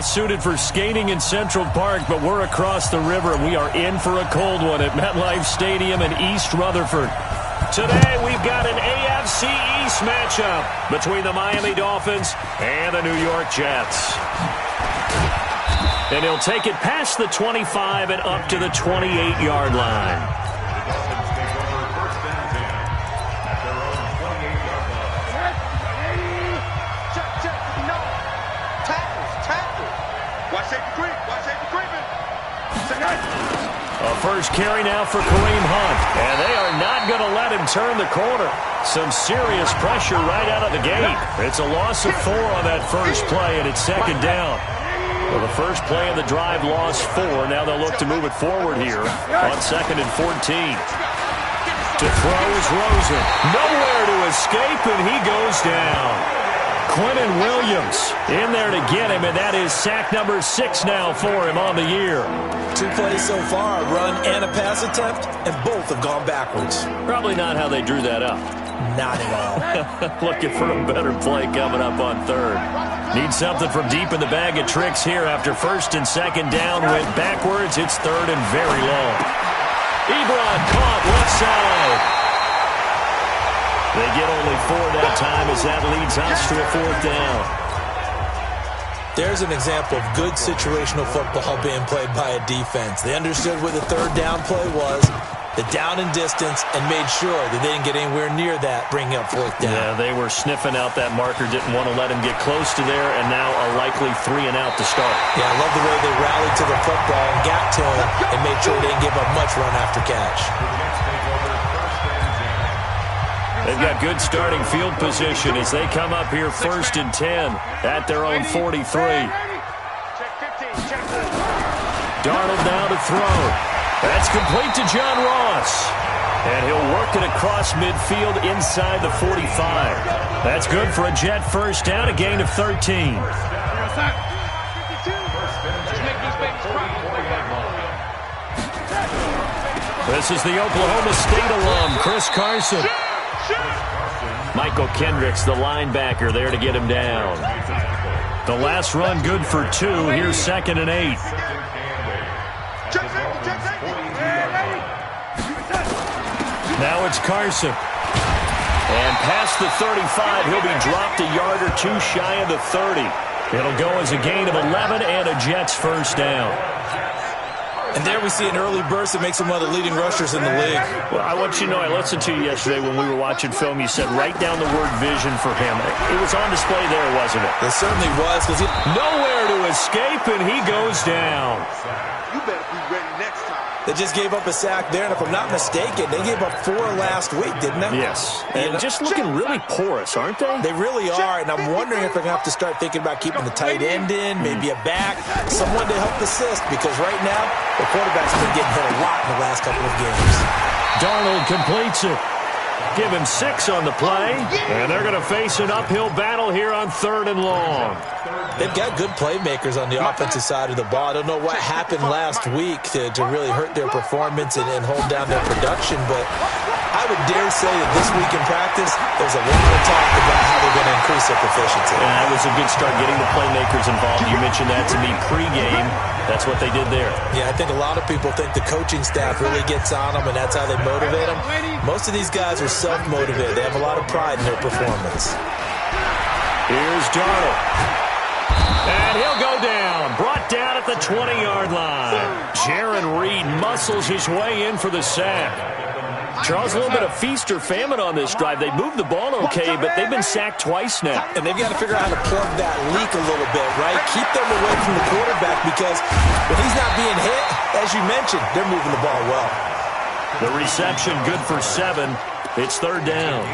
not suited for skating in Central Park, but we're across the river, and we are in for a cold one at MetLife Stadium in East Rutherford. Today, we've got an AFC East matchup between the Miami Dolphins and the New York Jets. And he'll take it past the 25 and up to the 28-yard line. A first carry now for Kareem Hunt. And they are not going to let him turn the corner. Some serious pressure right out of the gate. It's a loss of 4 on that first play, and it's second down. Well, the first play of the drive lost 4. Now they'll look to move it forward here on 2nd and 14. To throw is Rosen. Nowhere to escape, and he goes down. Quentin Williams in there to get him, and that is sack number 6 now for him on the year. 2 plays so far, a run and a pass attempt, and both have gone backwards. Probably not how they drew that up. Not at all. Looking for a better play coming up on 3rd. Need something from deep in the bag of tricks here after 1st and 2nd down. Went backwards. It's 3rd and very long. Ebron caught left side. They get only 4 that time as that leads us to a 4th down. There's an example of good situational football being played by a defense. They understood where the 3rd down play was, the down and distance, and made sure that they didn't get anywhere near that, bringing up 4th down. Yeah, they were sniffing out that marker, didn't want to let him get close to there, and now a likely 3 and out to start. Yeah, I love the way they rallied to the football and got to him and made sure they didn't give up much run after catch. They've got good starting field position as they come up here 1st and 10 at their own 43. Darnold now to throw. That's complete to John Ross. And he'll work it across midfield inside the 45. That's good for a Jet first down, a gain of 13. This is the Oklahoma State alum, Chris Carson. Michael Kendricks, the linebacker, there to get him down. The last run good for 2. Here's 2nd and 8. Now it's Carson. And past the 35, he'll be dropped a yard or 2 shy of the 30. It'll go as a gain of 11 and a Jets first down. And there we see an early burst that makes him one of the leading rushers in the league. Well, I want you to know, I listened to you yesterday when we were watching film. You said write down the word vision for him. It was on display there, wasn't it? It certainly was. Because nowhere to escape, and he goes down. You better be ready next time. They just gave up a sack there, and if I'm not mistaken, they gave up 4 last week, didn't they? Yes. And just looking really porous, aren't they? They really are, and I'm wondering if they're going to have to start thinking about keeping the tight end in, maybe a back, someone to help assist, because right now, the quarterback's been getting hit a lot in the last couple of games. Darnold completes it. Give him 6 on the play, and they're going to face an uphill battle here on 3rd and long. They've got good playmakers on the offensive side of the ball. I don't know what happened last week to really hurt their performance and hold down their production, but I would dare say that this week in practice, there's a lot of talk about how they're going to increase their proficiency. And that was a good start getting the playmakers involved. You mentioned that to me pregame. That's what they did there. Yeah, I think a lot of people think the coaching staff really gets on them, and that's how they motivate them. Most of these guys are self-motivated. They have a lot of pride in their performance. Here's Darnold. And he'll go down. Brought down at the 20-yard line. Jaron Reed muscles his way in for the sack. Charles, a little bit of feast or famine on this drive. They moved the ball okay, but they've been sacked twice now. And they've got to figure out how to plug that leak a little bit, right? Keep them away from the quarterback because when he's not being hit, as you mentioned, they're moving the ball well. The reception good for 7. It's 3rd down.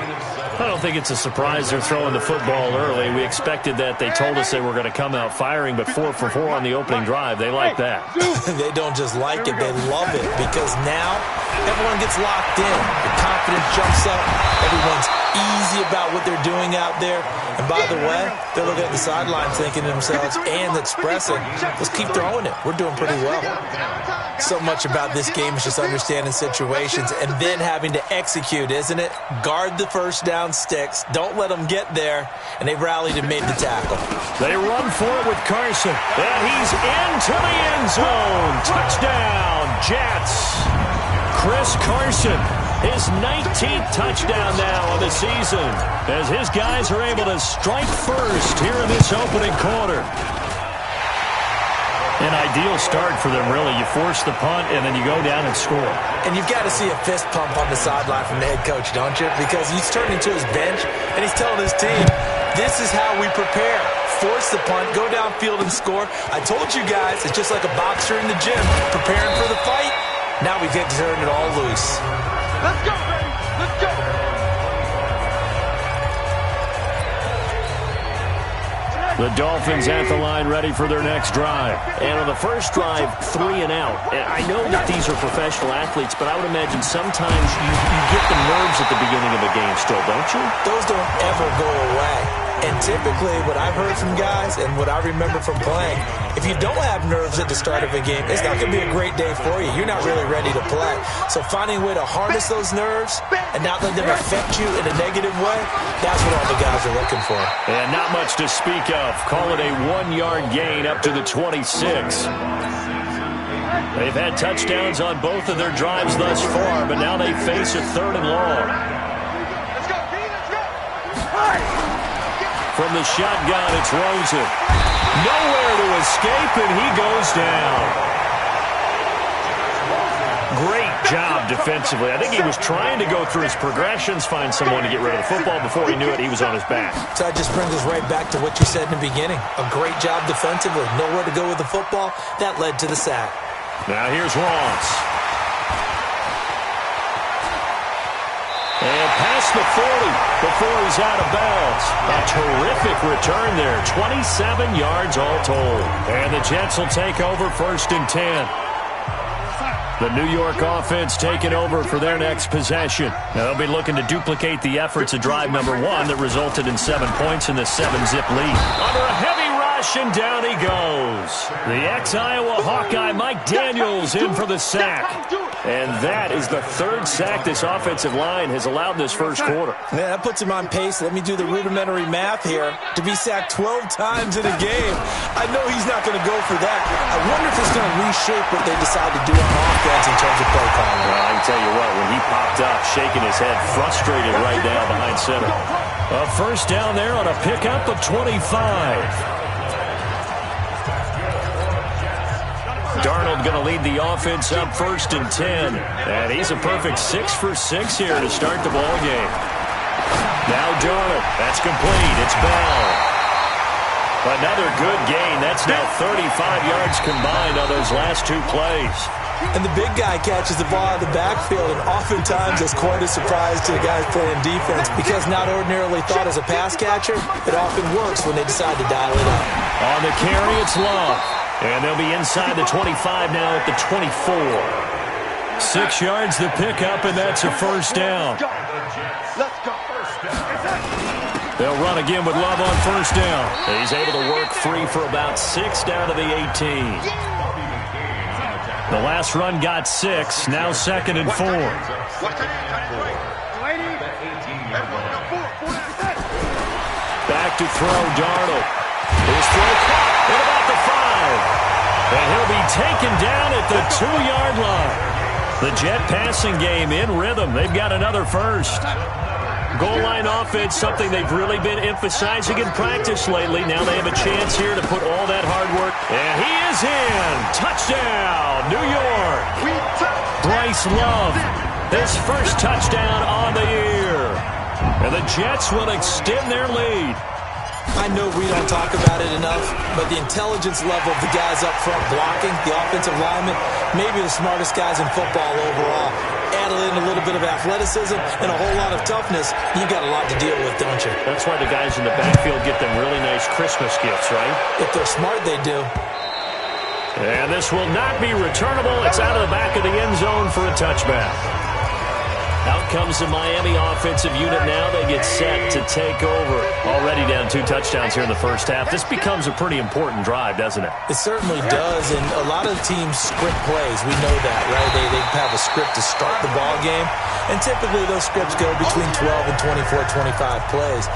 I don't think it's a surprise they're throwing the football early. We expected that. They told us they were going to come out firing, but 4 for 4 on the opening drive. They like that. They don't just like it, they love it, because now everyone gets locked in. The confidence jumps up. Everyone's easy about what they're doing out there. And by the way, they're looking at the sideline thinking to themselves and expressing, let's keep throwing it. We're doing pretty well. So much about this game is just understanding situations and then having to execute, isn't it? Guard the first down sticks. Don't let them get there. And they rallied and made the tackle. They run for it with Carson. And he's into the end zone. Touchdown, Jets. Chris Carson, his 19th touchdown now on the season, as his guys are able to strike first here in this opening quarter. An ideal start for them, really. You force the punt, and then you go down and score. And you've got to see a fist pump on the sideline from the head coach, don't you? Because he's turning to his bench, and he's telling his team, this is how we prepare. Force the punt, go downfield and score. I told you guys, it's just like a boxer in the gym, preparing for the fight. Now we get to turn it all loose. Let's go, baby. Let's go. The Dolphins at the line ready for their next drive. And on the first drive, 3 and out. And I know that these are professional athletes, but I would imagine sometimes you get the nerves at the beginning of a game still, don't you? Those don't ever go away. And typically what I've heard from guys and what I remember from playing, if you don't have nerves at the start of a game, it's not going to be a great day for you. You're not really ready to play. So finding a way to harness those nerves and not let them affect you in a negative way, that's what all the guys are looking for. And not much to speak of. Call it a 1-yard gain up to the 26. They've had touchdowns on both of their drives thus far, but now they face a 3rd and long. Let's go, B. Let's go. From the shotgun, it's Rosen. Nowhere to escape, and he goes down. Great job defensively. I think he was trying to go through his progressions, find someone to get rid of the football. Before he knew it, he was on his back. So that just brings us right back to what you said in the beginning. A great job defensively. Nowhere to go with the football. That led to the sack. Now here's Ross. And past the 40 before he's out of bounds. A terrific return there. 27 yards all told. And the Jets will take over 1st and 10. The New York offense taking over for their next possession. Now they'll be looking to duplicate the efforts of drive number 1 that resulted in 7 points in the 7-zip lead. Under a heavy rush, and down he goes. The ex-Iowa Hawkeye Mike Daniels in for the sack. And that is the 3rd sack this offensive line has allowed in this first quarter. Yeah, that puts him on pace. Let me do the rudimentary math here. To be sacked 12 times in a game, I know he's not going to go for that. I wonder if it's going to reshape what they decide to do on offense in terms of play calling. Well, I can tell you what, when he popped up, shaking his head, frustrated right now behind center. A first down there on a pickup of 25. Darnold going to lead the offense up 1st and 10. And he's a perfect 6 for 6 here to start the ball game. Now Darnold. That's complete. It's Bell. Another good gain. That's now 35 yards combined on those last 2 plays. And the big guy catches the ball out of the backfield, and oftentimes it's quite a surprise to the guys playing defense because not ordinarily thought as a pass catcher, it often works when they decide to dial it up. On the carry, it's Love. And they'll be inside the 25 now at the 24. 6 yards the pickup, and that's a first down. Let's go. They'll run again with Love on first down. He's able to work free for about 6 down to the 18. The last run got 6, now 2nd and 4. Back to throw, Darnold. His throw caught at about the 5. And he'll be taken down at the 2-yard line. The Jet passing game in rhythm. They've got another first. Goal line offense, something they've really been emphasizing in practice lately. Now they have a chance here to put all that hard work. And he is in. Touchdown, New York. Bryce Love, his first touchdown on the year. And the Jets will extend their lead. I know we don't talk about it enough, but the intelligence level of the guys up front blocking, the offensive linemen, maybe the smartest guys in football overall. Add in a little bit of athleticism and a whole lot of toughness, you've got a lot to deal with, don't you? That's why the guys in the backfield get them really nice Christmas gifts, right? If they're smart, they do. And this will not be returnable. It's out of the back of the end zone for a touchback. Out comes the Miami offensive unit now. They get set to take over. Already down 2 touchdowns here in the first half. This becomes a pretty important drive, doesn't it? It certainly does, and a lot of teams script plays. We know that, right? They have a script to start the ball game, and typically those scripts go between 12 and 24, 25 plays.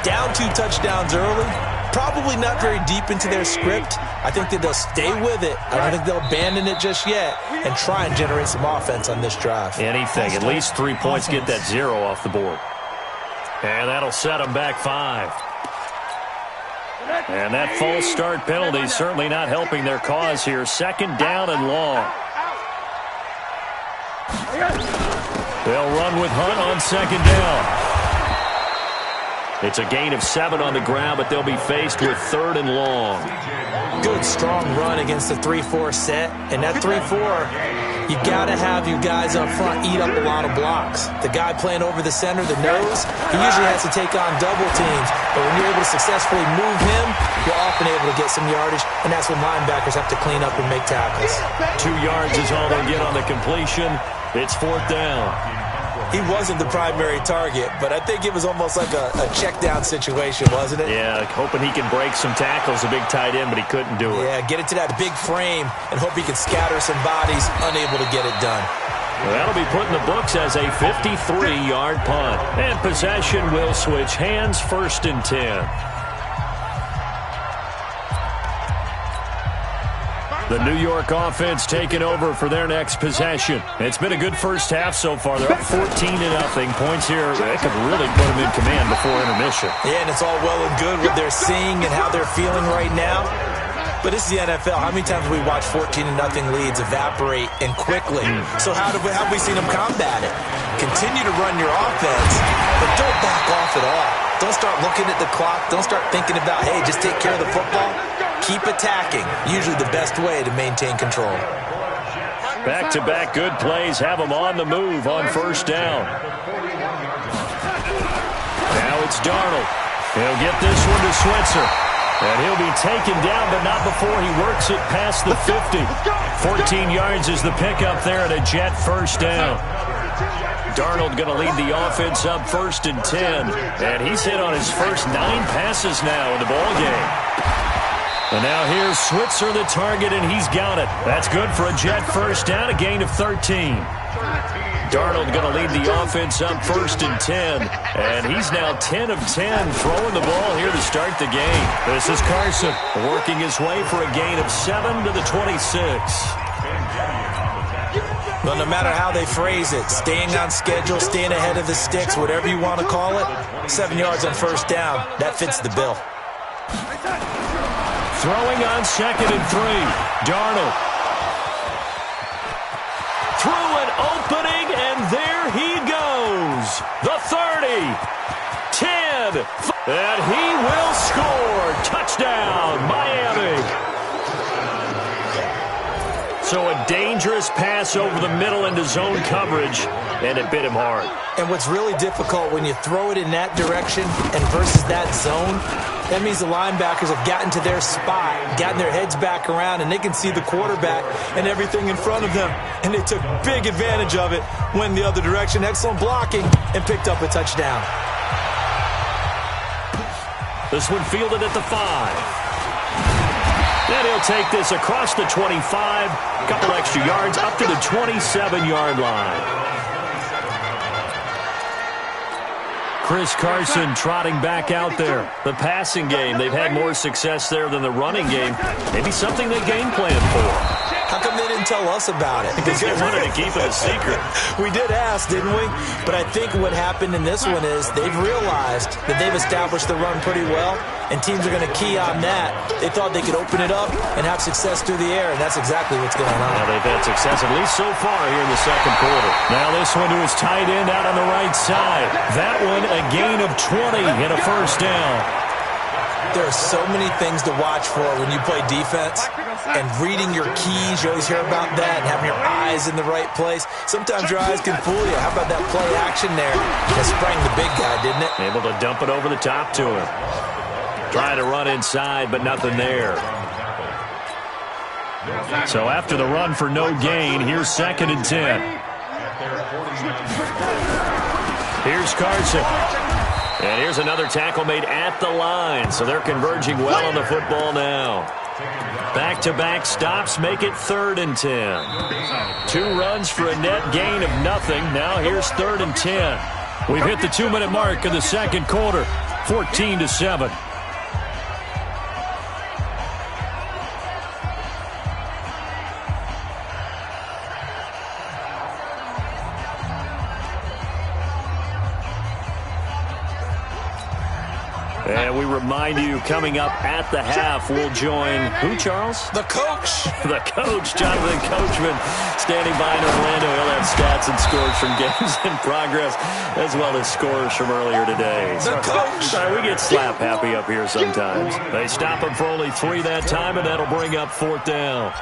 Down 2 touchdowns early, probably not very deep into their script. I think that they'll stay with it. I don't think they'll abandon it just yet and try and generate some offense on this drive. Anything. At least 3 points, get that 0 off the board. And that'll set them back 5. And that false start penalty certainly not helping their cause here. 2nd down and long. They'll run with Hunt on 2nd down. It's a gain of 7 on the ground, but they'll be faced with 3rd and long. Good, strong run against the 3-4 set. And that 3-4, you got to have your guys up front eat up a lot of blocks. The guy playing over the center, the nose, he usually has to take on double teams. But when you're able to successfully move him, you're often able to get some yardage, and that's when linebackers have to clean up and make tackles. 2 yards is all they'll get on the completion. It's 4th down. He wasn't the primary target, but I think it was almost like a check down situation, wasn't it? Yeah, hoping he can break some tackles, a big tight end, but he couldn't do it. Yeah, get it to that big frame and hope he can scatter some bodies, unable to get it done. Well, that'll be put in the books as a 53-yard punt. And possession will switch hands, 1st and 10. The New York offense taking over for their next possession. It's been a good first half so far. They're up 14-0. Points here, they could really put them in command before intermission. Yeah, and it's all well and good what they're seeing and how they're feeling right now. But this is the NFL. How many times have we watched 14-0 leads evaporate and quickly? So how have we seen them combat it? Continue to run your offense, but don't back off at all. Don't start looking at the clock. Don't start thinking about, hey, just take care of the football. Keep attacking. Usually the best way to maintain control. Back-to-back good plays have them on the move on 1st down. Now it's Darnold. He'll get this one to Switzer. And he'll be taken down, but not before he works it past the 50. 14 yards is the pickup there at a Jet 1st down. Darnold going to lead the offense up 1st and 10. And he's hit on his first 9 passes now in the ball game. And now here's Switzer, the target, and he's got it. That's good for a Jet 1st down, a gain of 13. Darnold going to lead the offense up 1st and 10. And he's now 10 of 10 throwing the ball here to start the game. This is Carson working his way for a gain of 7 to the 26. Well, no matter how they phrase it, staying on schedule, staying ahead of the sticks, whatever you want to call it, 7 yards on 1st down, that fits the bill. Throwing on 2nd and 3. Darnold. Through an opening, and there he goes. The 30. 10. And he will score. Touchdown, Miami. So a dangerous pass over the middle into zone coverage, and it bit him hard. And what's really difficult when you throw it in that direction and versus that zone, that means the linebackers have gotten to their spot, gotten their heads back around, and they can see the quarterback and everything in front of them. And they took big advantage of it, went the other direction, excellent blocking, and picked up a touchdown. This one fielded at the 5. And he'll take this across the 25, a couple extra yards up to the 27-yard line. Chris Carson trotting back out there. The passing game, they've had more success there than the running game. Maybe something they game planned for. How come they didn't tell us about it? Because they wanted to keep it a secret. We did ask, didn't we? But I think what happened in this one is they've realized that they've established the run pretty well, and teams are going to key on that. They thought they could open it up and have success through the air, and that's exactly what's going on. Now they've had success, at least so far, here in the second quarter. Now this one to his tight end out on the right side. That one, a gain of 20 and a 1st down. There are so many things to watch for when you play defense, and reading your keys, you always hear about that, and having your eyes in the right place. Sometimes your eyes can fool you. How about that play action there? That sprang the big guy, didn't it? Able to dump it over the top to him. Trying to run inside, but nothing there. So after the run for no gain, here's 2nd and 10. Here's Carson. And here's another tackle made at the line. So they're converging well on the football now. Back-to-back stops make it 3rd and 10. 2 runs for a net gain of nothing. Now here's 3rd and 10. We've hit the 2-minute mark of the second quarter. 14-7. And we remind you, coming up at the half, we'll join who, Charles? The coach. The coach, Jonathan Coachman, standing by in Orlando. He'll have stats and scores from games in progress, as well as scores from earlier today. The coach. Sorry, we get slap happy up here sometimes. They stop him for only 3 that time, and that'll bring up 4th down.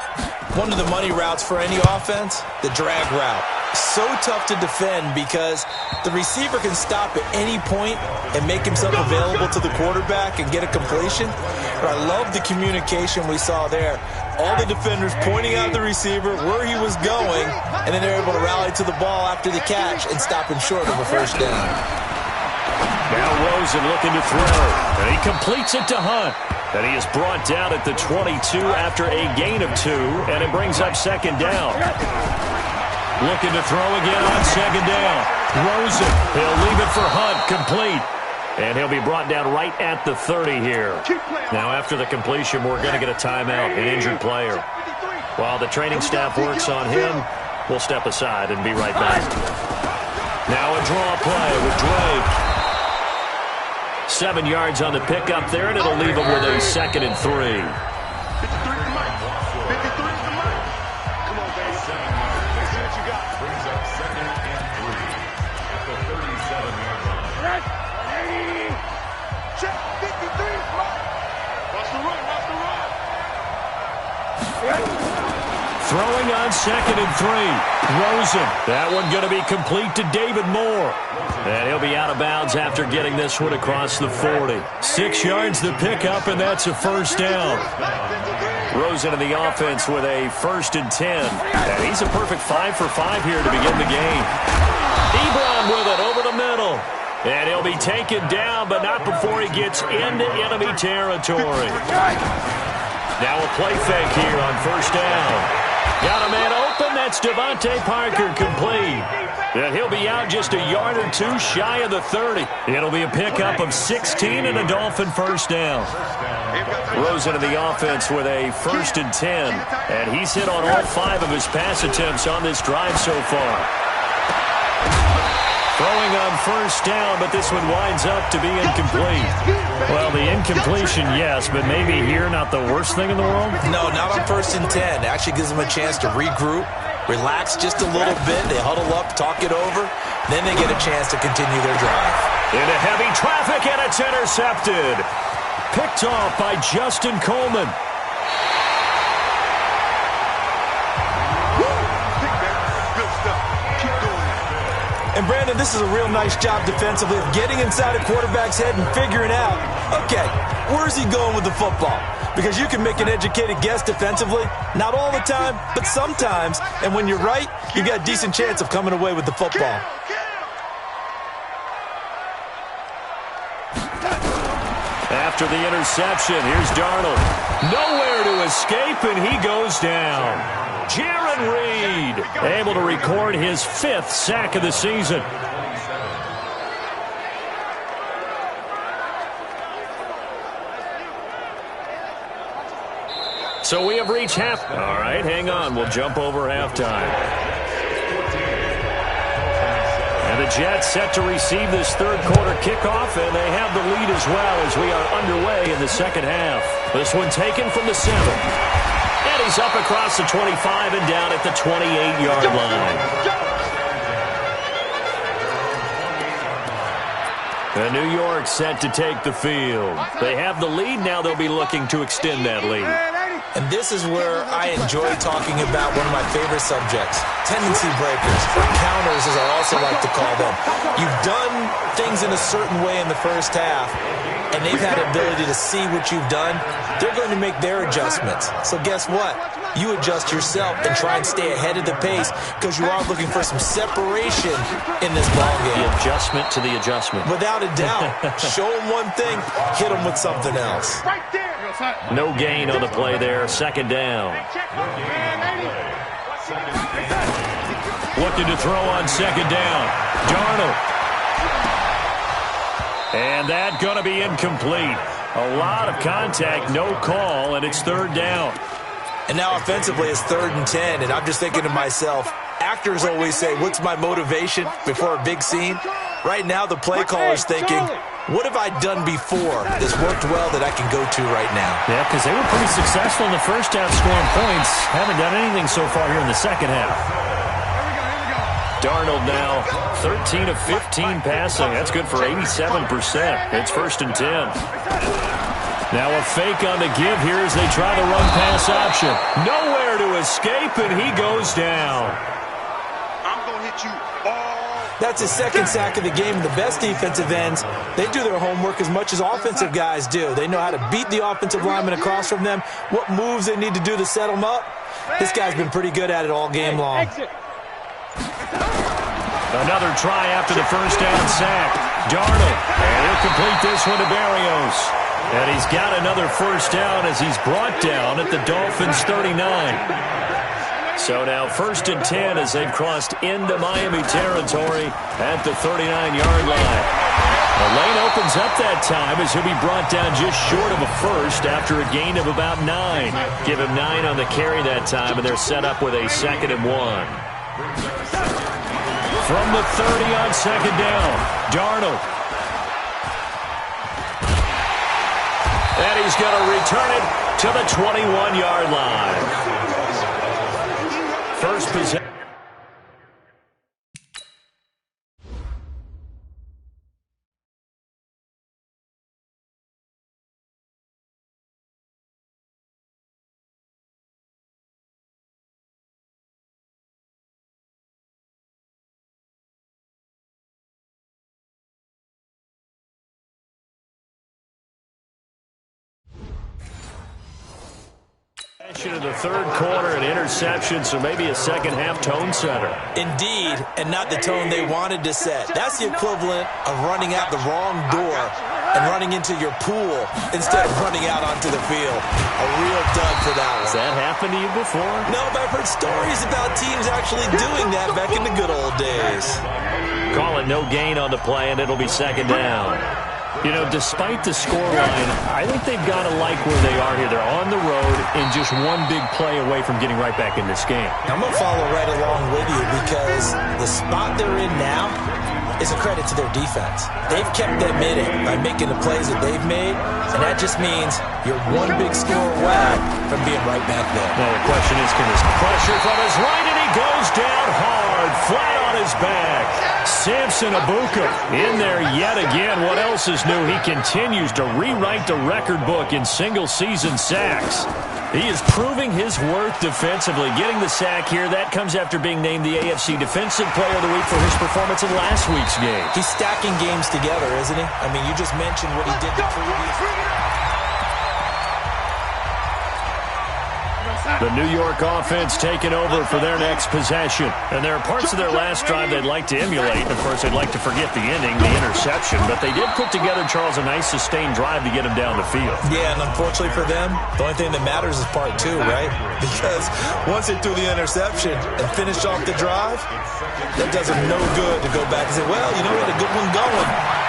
One of the money routes for any offense, the drag route. So tough to defend because the receiver can stop at any point and make himself available to the quarterback and get a completion. But I love the communication we saw there. All the defenders pointing out the receiver where he was going, and then they're able to rally to the ball after the catch and stop him short of a 1st down. Now Rosen looking to throw, and he completes it to Hunt. And he is brought down at the 22 after a gain of 2, and it brings up 2nd down. Looking to throw again on 2nd down. Rosen, he'll leave it for Hunt, complete. And he'll be brought down right at the 30 here. Now after the completion, we're going to get a timeout, an injured player. While the training staff works on him, we'll step aside and be right back. Now a draw play with Drake. 7 yards on the pickup there, and it'll leave him with a 2nd and 3. Throwing on 2nd and 3. Rosen. That one going to be complete to David Moore. And he'll be out of bounds after getting this one across the 40. 6 yards the pickup, and that's a 1st down. Rosen in the offense with a 1st and 10. And he's a perfect 5 for 5 here to begin the game. Ebron with it over the middle. And he'll be taken down, but not before he gets into enemy territory. Now a play fake here on 1st down. Got a man open. That's Devontae Parker, complete. And he'll be out just a yard or 2 shy of the 30. It'll be a pickup of 16 and a Dolphin 1st down. Rosen in the offense with a 1st and 10. And he's hit on all 5 of his pass attempts on this drive so far. Throwing on 1st down, but this one winds up to be incomplete. Well, the incompletion, yes, but maybe here not the worst thing in the world? No, not on 1st and 10. It actually gives them a chance to regroup, relax just a little bit. They huddle up, talk it over. Then they get a chance to continue their drive. Into heavy traffic, and it's intercepted. Picked off by Justin Coleman. And, Brandon, this is a real nice job defensively of getting inside a quarterback's head and figuring out, okay, where's he going with the football? Because you can make an educated guess defensively, not all the time, but sometimes. And when you're right, you got a decent chance of coming away with the football. After the interception, here's Darnold. Nowhere to escape, and he goes down. Jaron Reed able to record his 5th sack of the season. So we have reached half. All right, hang on. We'll jump over halftime. And the Jets set to receive this 3rd quarter kickoff, and they have the lead as well as we are underway in the 2nd half. This one taken from the 7. And he's up across the 25 and down at the 28-yard line. And New York set to take the field. They have the lead. Now they'll be looking to extend that lead. And this is where I enjoy talking about one of my favorite subjects, tendency breakers, or counters as I also like to call them. You've done things in a certain way in the 1st half, and they've had the ability to see what you've done. They're going to make their adjustments. So guess what? you adjust yourself and try and stay ahead of the pace because you are looking for some separation in this ballgame. The adjustment to the adjustment. Without a doubt. Show them one thing, hit them with something else. No gain on the play there. Second down. Looking to throw on second down. Darnold. And that going to be incomplete. A lot of contact, no call, and it's third down. And now offensively it's 3rd and 10, and I'm just thinking to myself, actors always say, what's my motivation before a big scene? Right now the play caller's thinking, what have I done before that's worked well that I can go to right now? Yeah, because they were pretty successful in the first half scoring points. Haven't done anything so far here in the second half. Darnold now 13 of 15 passing. That's good for 87%. It's 1st and 10. Now a fake on the give here as they try the run-pass option. Nowhere to escape, and he goes down. I'm going to hit you all. That's his 2nd sack of the game. And the best defensive ends, they do their homework as much as offensive guys do. They know how to beat the offensive lineman across from them, what moves they need to do to set them up. This guy's been pretty good at it all game long. Another try after the first down sack. Darnold, and he'll complete this one to Berrios. And he's got another first down as he's brought down at the Dolphins' 39. So now 1st and 10 as they've crossed into Miami territory at the 39-yard line. The lane opens up that time as he'll be brought down just short of a first after a gain of about 9. Give him 9 on the carry that time, and they're set up with a 2nd and 1. From the 30 on second down, Darnold. And he's going to return it to the 21-yard line. First possession. In the third quarter, an interception, so maybe a second half tone setter. Indeed, and not the tone they wanted to set. That's the equivalent of running out the wrong door and running into your pool instead of running out onto the field. A real dud for that one. Has that happened to you before? No, but I've heard stories about teams actually doing that back in the good old days. Call it no gain on the play, and it'll be second down. You know, despite the scoreline, I think they've got to like where they are here. They're on the road and just one big play away from getting right back in this game. I'm going to follow right along with you because the spot they're in now is a credit to their defense. They've kept them in it by making the plays that they've made, and that just means you're one big score away from being right back there. Now the question is, can this pressure from his right, and he goes down hard, flat on his back. Samson Abuka in there yet again. What else is new? He continues to rewrite the record book in single-season sacks. He is proving his worth defensively. Getting the sack here, that comes after being named the AFC Defensive Player of the Week for his performance in last week's game. He's stacking games together, isn't he? I mean, you just mentioned what he did the previous week. The New York offense taking over for their next possession. And there are parts of their last drive they'd like to emulate. Of course, they'd like to forget the ending, the interception. But they did put together, Charles, a nice sustained drive to get him down the field. Yeah, and unfortunately for them, the only thing that matters is part 2, right? Because once they threw the interception and finished off the drive, that does them no good to go back and say, well, you know, we had a good one going.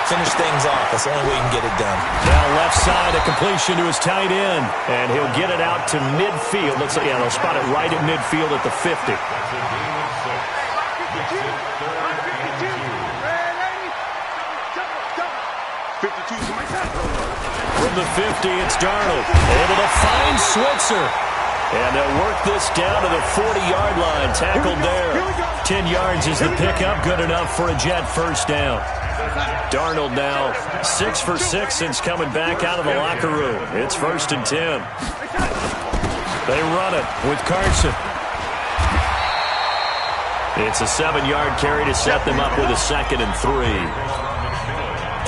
Finish things off. That's the only way you can get it done. Now left side, a completion to his tight end. And he'll get it out to midfield. Looks like, yeah, they'll spot it right at midfield at the 50. From the 50, it's Darnold. Able to find Switzer. And they'll work this down to the 40-yard line. Tackled there. 10 yards is the pickup. Good enough for a Jet first down. Darnold now 6 for 6 since coming back out of the locker room. It's 1st and 10. They run it with Carson. It's a 7-yard carry to set them up with a 2nd and 3.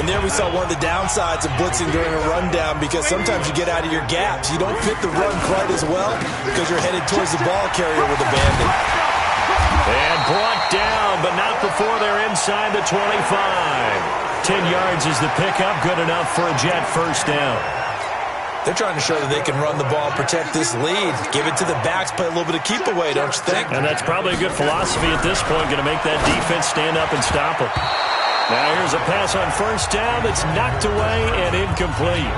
And there we saw one of the downsides of blitzing during a rundown, because sometimes you get out of your gaps. You don't fit the run quite as well because you're headed towards the ball carrier with a bandit. And brought down, but not before they're inside the 25. 10 yards is the pickup, good enough for a Jet first down. They're trying to show that they can run the ball and protect this lead. Give it to the backs, play a little bit of keep away, don't you think? And that's probably a good philosophy at this point, going to make that defense stand up and stop them. Now here's a pass on first down that's knocked away and incomplete.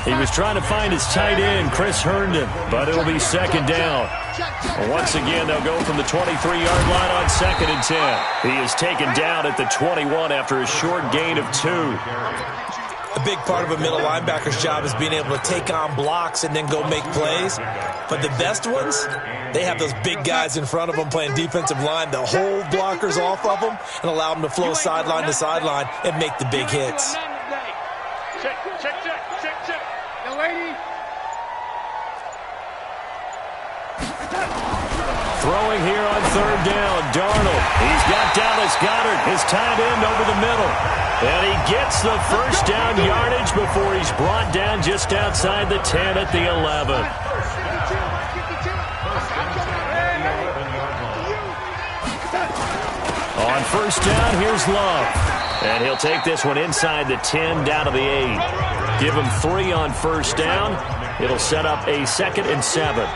He was trying to find his tight end, Chris Herndon, but it'll be second down. Once again, they'll go from the 23-yard line on 2nd and 10. He is taken down at the 21 after a short gain of 2. A big part of a middle linebacker's job is being able to take on blocks and then go make plays. But the best ones, they have those big guys in front of them playing defensive line that hold blockers off of them and allow them to flow sideline to sideline and make the big hits. Check. Young lady. Throwing here on 3rd down, Darnold. He's got Dallas Goedert, his tight end, over the middle. And he gets the first down yardage before he's brought down just outside the 10 at the 11. On first down, here's Love. And he'll take this one inside the 10 down to the 8. Give him 3 on first down. It'll set up a 2nd and 7.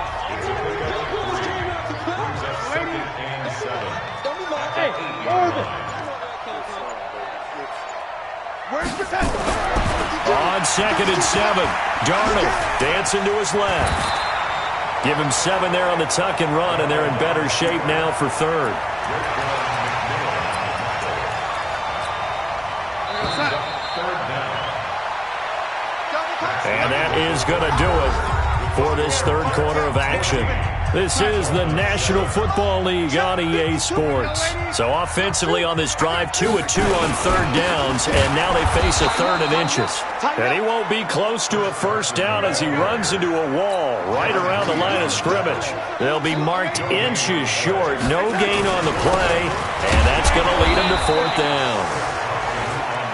On 2nd and 7, Darnold dancing to his left. Give him 7 there on the tuck and run, and they're in better shape now for 3rd. And that is going to do it for this 3rd quarter of action. This is the National Football League on EA Sports. So offensively on this drive, 2 of 2 on 3rd downs, and now they face a 3rd and inches. And he won't be close to a first down as he runs into a wall right around the line of scrimmage. They'll be marked inches short, no gain on the play, and that's going to lead him to 4th down.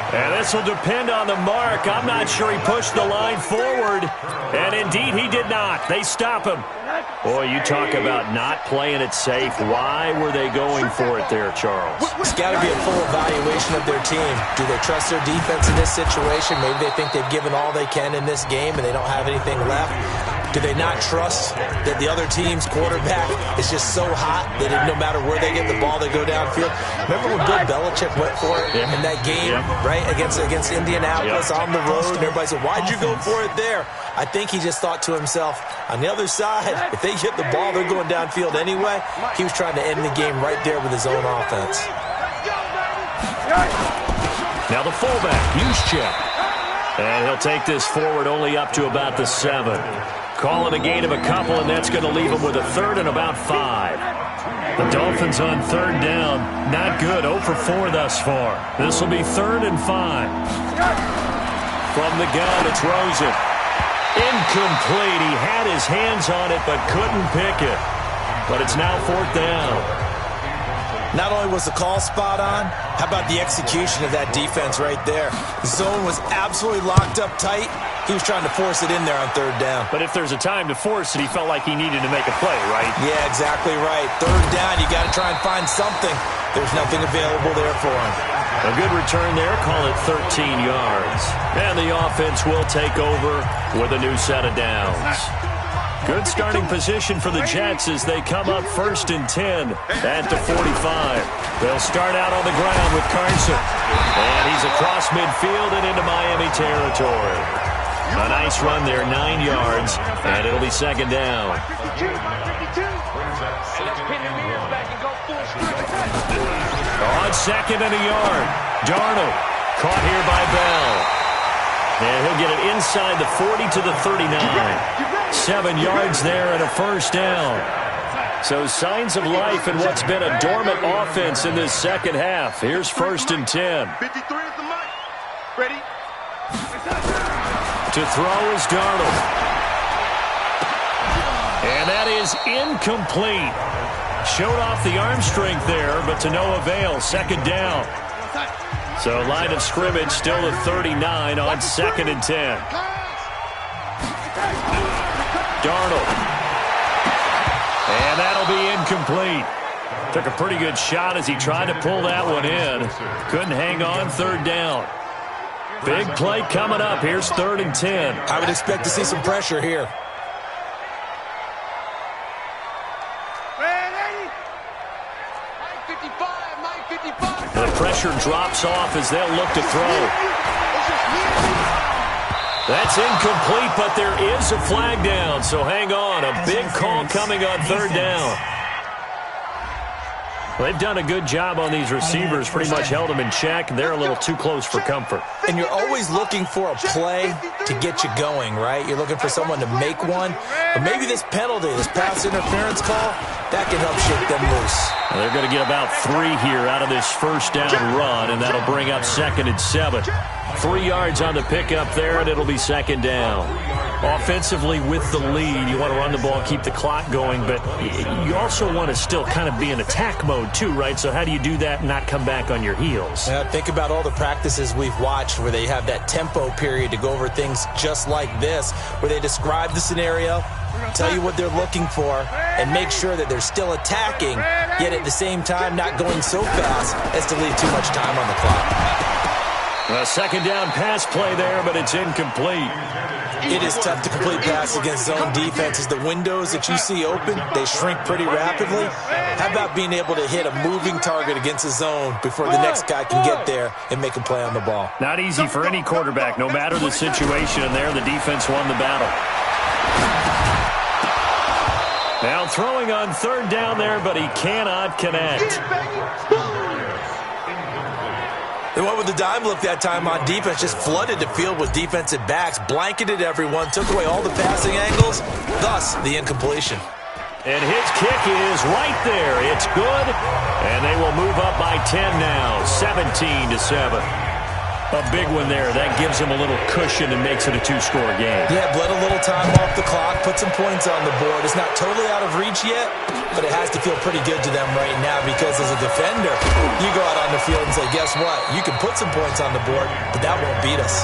And this will depend on the mark. I'm not sure he pushed the line forward. And indeed, he did not. They stop him. Boy, you talk about not playing it safe. Why were they going for it there, Charles? It's got to be a full evaluation of their team. Do they trust their defense in this situation? Maybe they think they've given all they can in this game and they don't have anything left. Do they not trust that the other team's quarterback is just so hot that no matter where they get the ball, they go downfield? Remember when Bill Belichick went for it in that game, right, against Indianapolis on the road, and everybody said, why'd you go for it there? I think he just thought to himself, on the other side, if they get the ball, they're going downfield anyway. He was trying to end the game right there with his own offense. Now the fullback, Juszczyk. And he'll take this forward only up to about the 7. Calling a gain of a couple, and that's going to leave him with a 3rd and about 5. The Dolphins on 3rd down. Not good. 0 for 4 thus far. This will be 3rd and 5. From the gun, it's Rosen. Incomplete. He had his hands on it, but couldn't pick it. But it's now 4th down. Not only was the call spot on, how about the execution of that defense right there? The zone was absolutely locked up tight. He was trying to force it in there on 3rd down. But if there's a time to force it, he felt like he needed to make a play, right? Yeah, exactly right. 3rd down, you got to try and find something. There's nothing available there for him. A good return there, call it 13 yards. And the offense will take over with a new set of downs. Good starting position for the Jets as they come up 1st and 10 at the 45. They'll start out on the ground with Carson. And he's across midfield and into Miami territory. A nice run there, 9 yards, and it'll be 2nd down. On 2nd and a yard, Darnold caught here by Bell. And he'll get it inside the 40 to the 39. 7 yards there and a first down. So signs of life in what's been a dormant offense in this second half. Here's 1st and 10. 53 is the mic. Ready? To throw is Darnold. And that is incomplete. Showed off the arm strength there, but to no avail. 2nd down. So line of scrimmage still at 39 on 2nd and 10. Darnold. And that'll be incomplete. Took a pretty good shot as he tried to pull that one in. Couldn't hang on, 3rd down. Big play coming up. Here's 3rd and 10. I would expect to see some pressure here. The pressure drops off as they'll look to throw. That's incomplete, but there is a flag down, so hang on. A big call coming on 3rd down. They've done a good job on these receivers, pretty much held them in check. They're a little too close for comfort. And you're always looking for a play to get you going, right? You're looking for someone to make one. But maybe this penalty, this pass interference call, that can help shake them loose. Well, they're going to get about 3 here out of this 1st down run, and that'll bring up 2nd and 7. 3 yards on the pickup there, and it'll be 2nd down. Offensively with the lead, you want to run the ball, keep the clock going, but you also want to still kind of be in attack mode too, right? So how do you do that and not come back on your heels? Think about all the practices we've watched where they have that tempo period to go over things just like this, where they describe the scenario, tell you what they're looking for, and make sure that they're still attacking, yet at the same time not going so fast as to leave too much time on the clock. A 2nd down pass play there, but it's incomplete. It is tough to complete pass against zone defenses. The windows that you see open, they shrink pretty rapidly. How about being able to hit a moving target against a zone before the next guy can get there and make a play on the ball? Not easy for any quarterback, no matter the situation, and there the defense won the battle. Now throwing on 3rd down there, but he cannot connect. They went with the dime look that time on defense, just flooded the field with defensive backs, blanketed everyone, took away all the passing angles, thus the incompletion. And his kick is right there. It's good, and they will move up by 10 now, 17-7. A big one there. That gives him a little cushion and makes it a 2-score game. Yeah, bled a little time off the clock, put some points on the board. It's not totally out of reach yet, but it has to feel pretty good to them right now because as a defender, you go out on the field and say, guess what? You can put some points on the board, but that won't beat us.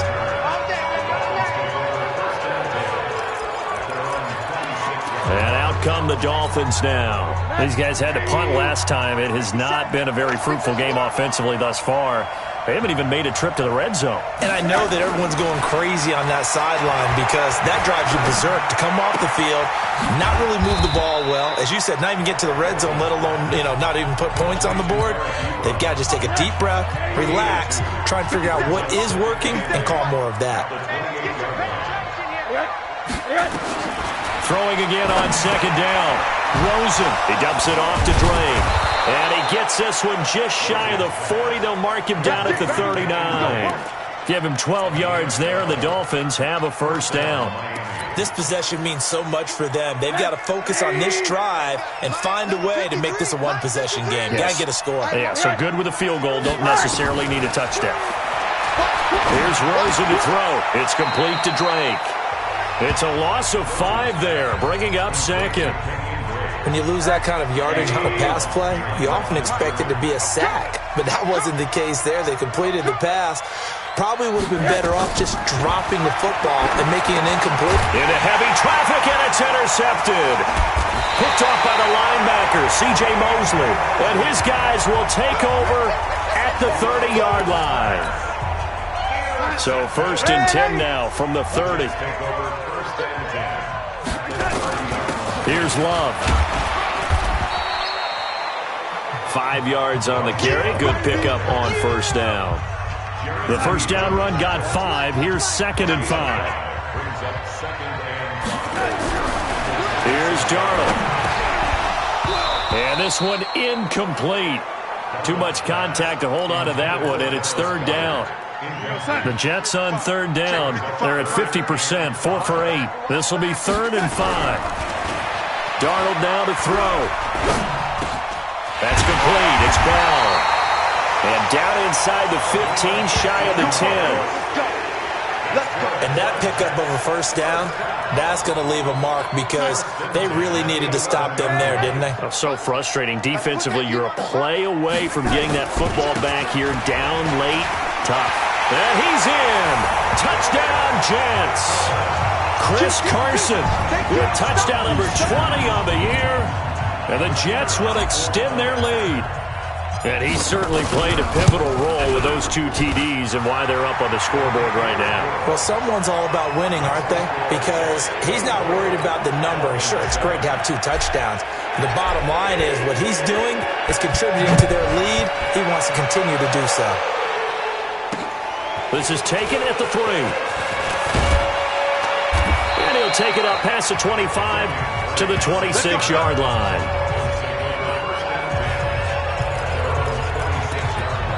And out come the Dolphins now. These guys had to punt last time. It has not been a very fruitful game offensively thus far. They haven't even made a trip to the red zone. And I know that everyone's going crazy on that sideline because that drives you berserk to come off the field, not really move the ball well. As you said, not even get to the red zone, let alone, not even put points on the board. They've got to just take a deep breath, relax, try and figure out what is working, and call more of that. Throwing again on 2nd down. Rosen, he dumps it off to Drake. And he gets this one just shy of the 40. They'll mark him down at the 39. Give him 12 yards there, and the Dolphins have a 1st down. This possession means so much for them. They've got to focus on this drive and find a way to make this a one-possession game. Yes. Got to get a score. Yeah, so good with a field goal. Don't necessarily need a touchdown. Here's Rosen to throw. It's complete to Drake. It's a loss of 5 there, bringing up 2nd. When you lose that kind of yardage on a pass play, you often expect it to be a sack. But that wasn't the case there. They completed the pass. Probably would have been better off just dropping the football and making it incomplete. Into heavy traffic, and it's intercepted. Picked off by the linebacker, C.J. Mosley. And his guys will take over at the 30-yard line. So 1st and 10 now from the 30. Here's Love. 5 yards on the carry. Good pickup on 1st down. The 1st down run got 5. Here's 2nd and 5. Here's Darnold. And this one incomplete. Too much contact to hold on to that one, and it's 3rd down. The Jets on 3rd down. They're at 50%, 4 for 8. This will be 3rd and 5. Darnold now to throw. That's complete. It's Bell. And down inside the 15, shy of the 10. And that pickup of a first down, that's going to leave a mark because they really needed to stop them there, didn't they? Oh, so frustrating. Defensively, you're a play away from getting that football back here. Down late, tough. And he's in. Touchdown, Jets. Chris Carson with touchdown number 20 on the year. And the Jets will extend their lead. And he certainly played a pivotal role with those 2 TDs and why they're up on the scoreboard right now. Well, someone's all about winning, aren't they? Because he's not worried about the number. Sure, it's great to have 2 touchdowns. The bottom line is what he's doing is contributing to their lead. He wants to continue to do so. This is taken at the 3. And he'll take it up past the 25 to the 26-yard line.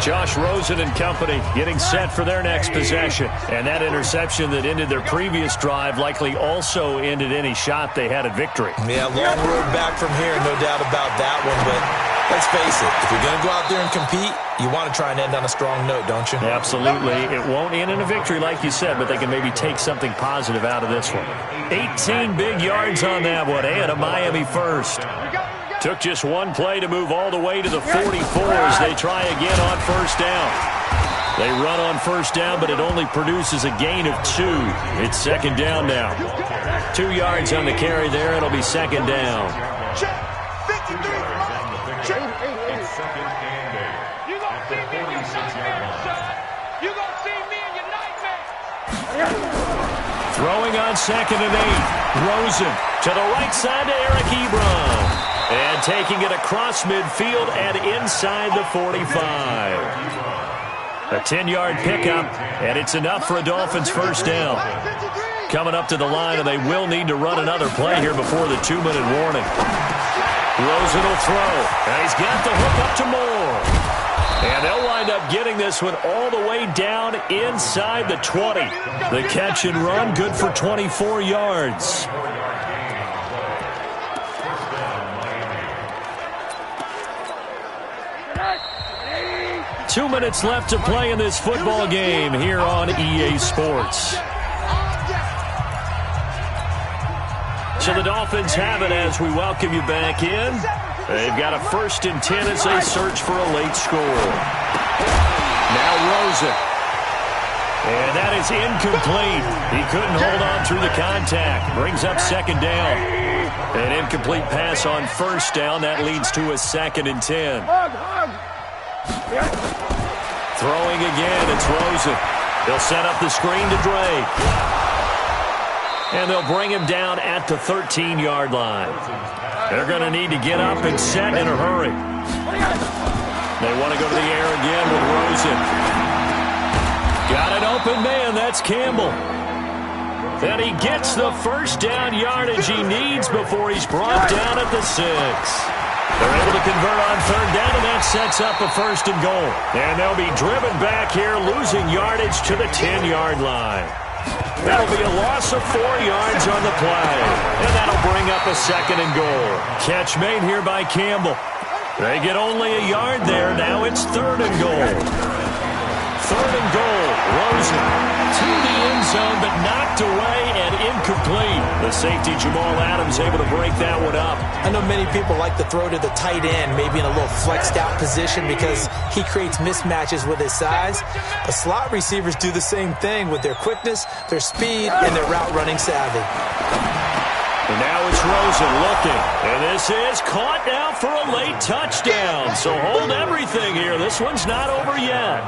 Josh Rosen and company getting set for their next possession. And that interception that ended their previous drive likely also ended any shot they had at victory. Yeah, long road back from here, no doubt about that one. But let's face it, if you're going to go out there and compete, you want to try and end on a strong note, don't you? Absolutely. It won't end in a victory like you said, but they can maybe take something positive out of this one. 18 big yards on that one, and a Miami first. Took just one play to move all the way to the 44 as they try again on first down. They run on first down, but it only produces a gain of 2. It's second down now. 2 yards on the carry there. It'll be second down. Throwing on second and 8. Rosen to the right side to Eric Ebron. And taking it across midfield and inside the 45. A 10-yard pickup, and it's enough for a Dolphins first down. Coming up to the line, and they will need to run another play here before the 2-minute warning. Rosen will throw, and he's got the hook up to Moore. And they'll wind up getting this one all the way down inside the 20. The catch and run, good for 24 yards. Two minutes left to play in this football game here on EA Sports. So the Dolphins have it as we welcome you back in. They've got a 1st and 10 as they search for a late score. Now Rosen. And that is incomplete. He couldn't hold on through the contact. Brings up second down. An incomplete pass on first down. That leads to a 2nd and 10. Throwing again, it's Rosen. They'll set up the screen to Drake. And they'll bring him down at the 13-yard line. They're going to need to get up and set in a hurry. They want to go to the air again with Rosen. Got an open man, that's Campbell. Then he gets the first down yardage he needs before he's brought down at the 6. They're able to convert on third down, and that sets up a 1st and goal. And they'll be driven back here, losing yardage to the 10-yard line. That'll be a loss of 4 yards on the play. And that'll bring up a 2nd and goal. Catch made here by Campbell. They get only a yard there. Now it's 3rd and goal. 3rd and goal. Rosen to the end zone, but knocked away and incomplete. The safety, Jamal Adams, able to break that one up. I know many people like to throw to the tight end, maybe in a little flexed out position because he creates mismatches with his size. But slot receivers do the same thing with their quickness, their speed, and their route running savvy. And now it's Rosen looking. And this is caught now for a late touchdown. So hold everything here. This one's not over yet.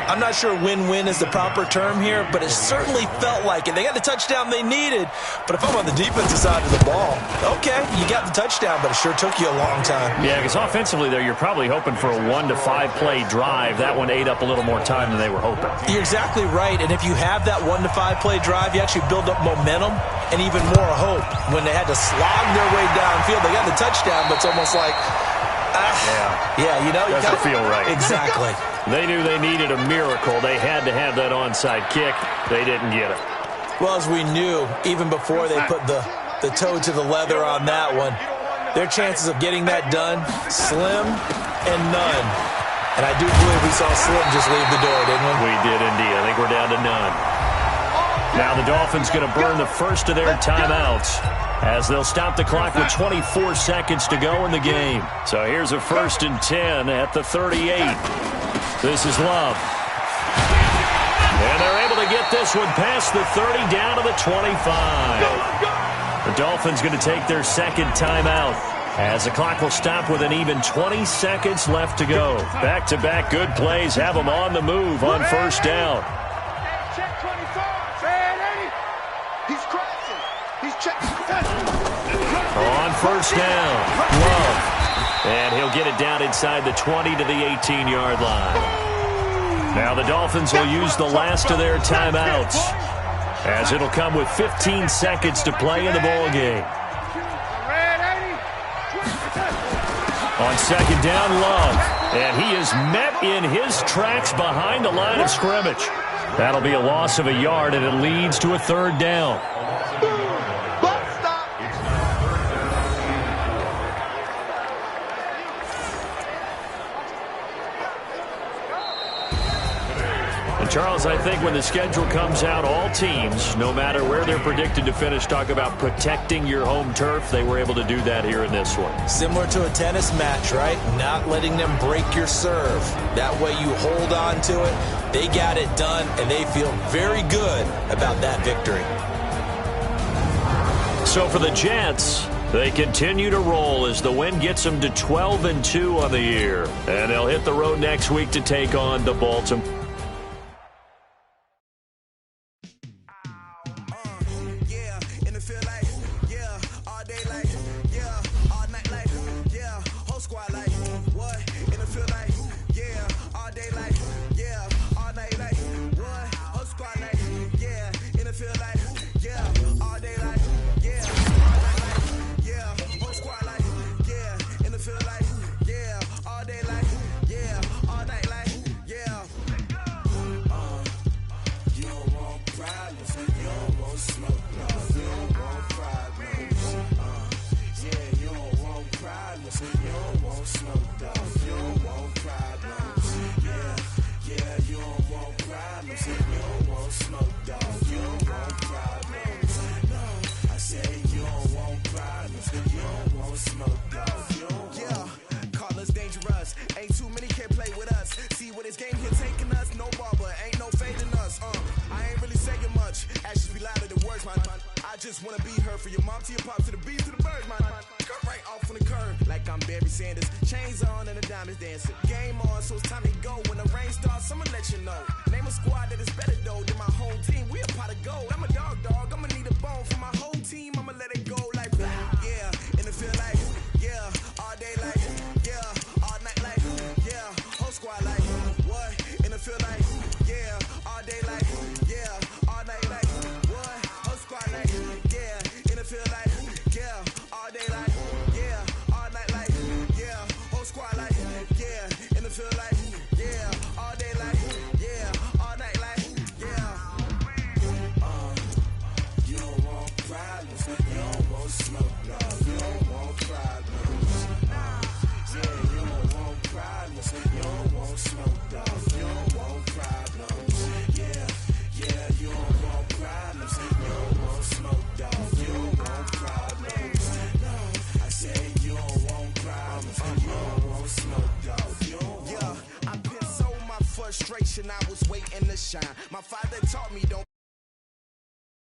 I'm not sure win-win is the proper term here, but it certainly felt like it. They got the touchdown they needed, but if I'm on the defensive side of the ball, okay, you got the touchdown, but it sure took you a long time. Yeah, because offensively there, you're probably hoping for a 1 to 5 play drive. That one ate up a little more time than they were hoping. You're exactly right, and if you have that 1 to 5 play drive, you actually build up momentum and even more hope. When they had to slog their way downfield, they got the touchdown, but it's almost like, yeah, you know, doesn't feel right. Exactly. They knew they needed a miracle. They had to have that onside kick. They didn't get it. Well, as we knew, even before they put the toe to the leather on that one, their chances of getting that done, slim and none. And I do believe we saw Slim just leave the door, didn't we? We did indeed. I think we're down to none. Now the Dolphins going to burn the first of their timeouts as they'll stop the clock with 24 seconds to go in the game. So here's a 1st and 10 at the 38. This is Love. And they're able to get this one past the 30 down to the 25. The Dolphins going to take their second timeout as the clock will stop with an even 20 seconds left to go. Back-to-back good plays have them on the move on first down. Check 24. He's crashing. He's checking. On first down, Love. And he'll get it down inside the 20 to the 18-yard line. Now the Dolphins will use the last of their timeouts as it'll come with 15 seconds to play in the ball game. On second down, Love. And he is met in his tracks behind the line of scrimmage. That'll be a loss of a yard, and it leads to a 3rd down. Charles, I think when the schedule comes out, all teams, no matter where they're predicted to finish, talk about protecting your home turf. They were able to do that here in this one. Similar to a tennis match, right? Not letting them break your serve. That way you hold on to it. They got it done, and they feel very good about that victory. So for the Jets, they continue to roll as the win gets them to 12-2 on the year. And they'll hit the road next week to take on the Baltimore. I was waiting to shine. My father taught me don't